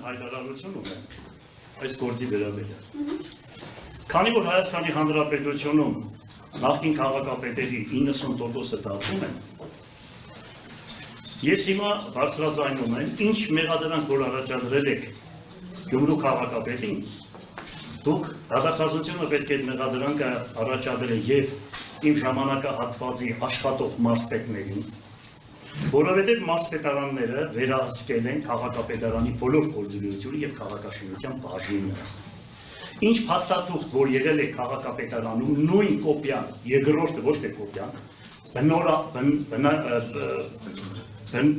հայտարարություն ունեմ այս գործի վերաբերյալ։ Քանի որ Հայաստանի Հանրապետությունում նախկին քաղաքապետերի 90%-ը դատվում են, ես հիմա բարձրաձայնում եմ, ինչ մեղադրանք որ առաջադրել եք Գյումրու քաղաքապետին, դուք դատախազությունը պետք է մեղադրանքը առաջադրել եւ իմ ժամանակահատվածի աշխատող մարզպետներին, որովհետև մարզպետարանները վերահսկել են քաղաքապետարանի բոլոր գործունեությունը եւ քաղաքաշինության բաժինը։ Ինչ փաստաթուղթ որ եղել է քաղաքապետարանում, նույն կոպիան, երկրորդը ոչ թե կոպիան,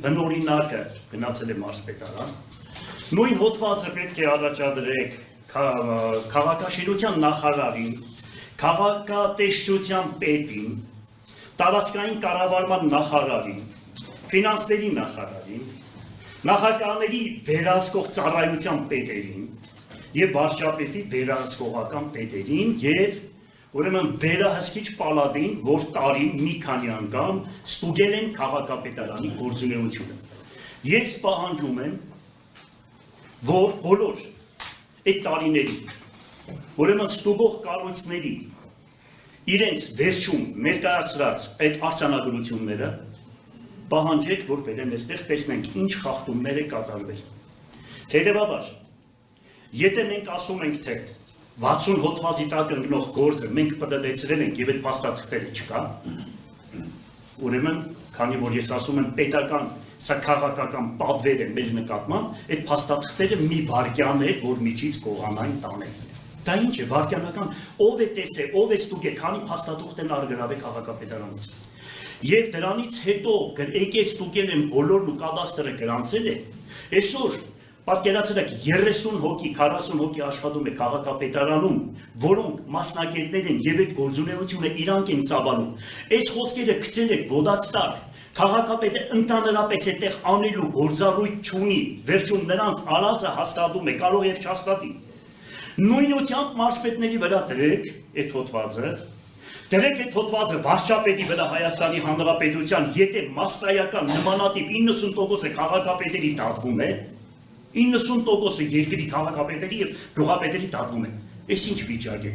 բնօրինակը գնացել է մարզպետարան, նույն հոդվածը պետք է առաջադրեք քաղաքաշինության նախարարին, քաղաքատեսչության պետին, տարածքային կառավարման նախարարին, ֆինանսների նախարարին, նախագահների վերահսկող ծառայության պետերին եւ վարչապետի վերահսկողական պետերին եւ ուրեմն վերահսկիչ պալատին, որ տարին մի քանի անգամ ստուգել են քաղաքապետարանի գործունեությունը։ Ես պահանջում եմ, որ բոլոր այդ տարիների ուրեմն ստուգող կառույցների իրենց վերջում ներկայացրած այդ արձանագրությունները պահանջեք, որ բերեն այստեղ տեսնենք ինչ խախտումներ է կատարվել։ Հետևաբար, եթե մենք ասում ենք, թե 60 հոդվածի տակ ընկնող գործը մենք պտտեցրել ենք եւ այդ փաստաթղթերը չկա, ուրեմն, քանի որ ես ասում եմ պետական, սա քաղաքական պատվեր է մեր նկատմամբ, այդ փաստաթղթերը մի վարկյան էր, որ միջից կողանային տանել։ Դա ինչ է, վարկյանական, ով է տեսել, ով է ստուգել, քանի փաստաթուղթ են արգրավել քաղաքապետարանից։ Եվ դրանից հետո եկել ստուգել են բոլորն ու կադաստրը գրանցել է, այսօր պատկերացրեք 30 հոգի, 40 հոգի աշխատում է քաղաքապետարանում, որոնք մասնակիցներ են եւ այդ գործունեությունը իրանք են ծավալում։ Այս խոսքերը գցել եք ոդացտար, քաղաքապետը ընդհանրապես այդտեղ անելու գործառույթ չունի, վերջում նրանց արածը հաստատում է, կարող եւ չհաստատի։ Նույնությամբ մարզպետների վրա դրեք այդ հոդվածը, դրեք այդ հոդվածը վարչապետի վրա Հայաստանի Հանրապետության, եթե մասսայական նմանատիպ 90% քաղաքապետերի դատվում է, 90% երկրի քաղաքապետերի եւ գյուղապետերի դատվում է։ Այս ինչ վիճակ է։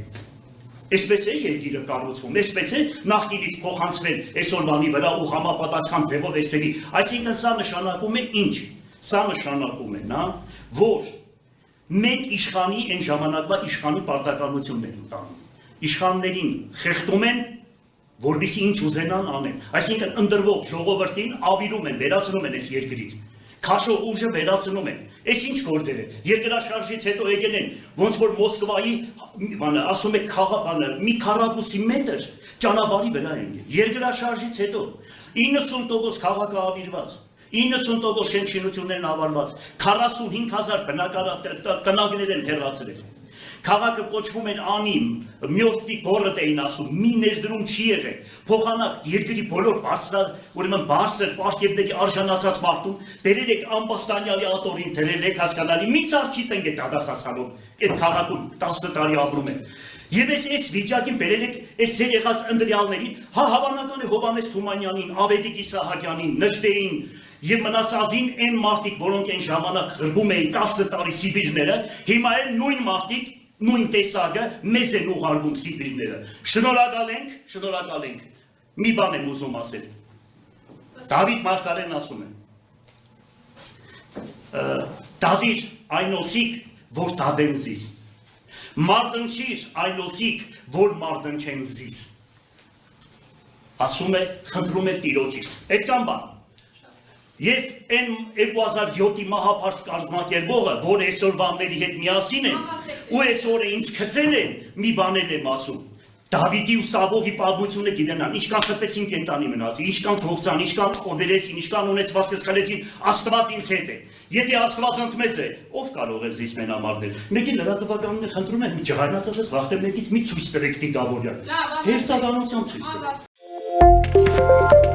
Այսպես է երկիրը կառուցվում, այսպես է նախկինից փոխանցվել այսօրվանի վրա ու համապատասխան ձևով էսերի։ Այսինքն սա նշանակում է ինչ։ Սա նշանակում է նա, որ մենք իշխանի այն ժամանակվա իշխանի պարտականությունն են տանում։ Իշխաններին խեղդում են, որպեսզի ինչ ուզենան անեն։ Այսինքն ընդրվող ժողովրդին ավիրում են, վերացնում են այս երկրից։ Քաշող ուժը վերացնում են։ Այս ինչ գործեր է։ Երկրաշարժից հետո եկել են, ոնց որ Մոսկվայի, ասում եք մի քառակուսի մետր ճանապարհի վրա են։ Երկրաշարժից հետո 90% քաղաքավիրված, 90% շենքշինություններն ավարված, 45,000 տնակներ են հեռացրել։ Քաղաքը կոչվում էր անիմ, մյորթվի գորդ էին ասում, մի ներդրում չի եղել, փոխանակ երկրի բոլոր ուրեմն բարձր պարգևների արժանացած մարդուն, դերել եք ամբաստանյալի ատորին, դրել եք հասկանալի, մի ծառ չի տնկել դադախասալով, այդ քաղաքում 10 տարի ապրում են։ Եվ այս վիճակին բերել եք այս ձեր եղած ընտրյալներին, հավանական է Հովհաննես Թումանյանին, Ավետիք Իսահակյանին, Նժդեին եւ մնացածին այն մարդիկ, որոնք այն ժամանակ ղրբում էին 10 տարի Սիբիրները, հիմա էլ նույն մարդիկ նույն տեսակը մեզ են ուղարկում Սիբիրները։ Շնորհակալ ենք։ Մի բան եմ ուզում ասել։ Դավիթ Մարգարեն ասում է. Դավիթ այնոցիկ, որ դադեն զիս։ Մարտնչիր այնոցիկ, որ մարտնչեն զիս։ Ասում է, խնդրում է Տիրոջից։ Այդքան բան։ Եվ այն 2007-ի մահապարտ կազմակերպողը, որ այսօրվանների հետ միասին են, ու այսօր ինձ գցել են, մի բան եմ ասում, Դավիթի ու Սավողի պատմությունը գիտենան, ինչքան խփեցին կենտանի մնացին, ինչքան փողցան, ինչքան խոբերեցին, ինչքան ունեցվածքս խլեցին, Աստված ինձ հետ է։ Եթե Աստված ընդմեզ է, ով կարող է զիս մենամարտել։ Մեկի լրատվականները խնդրում են, մի ջղայնացած ես վախտերներից մի ցույց տվեք Տիկավորյան։ Հերթականությամբ ցույց տվեք։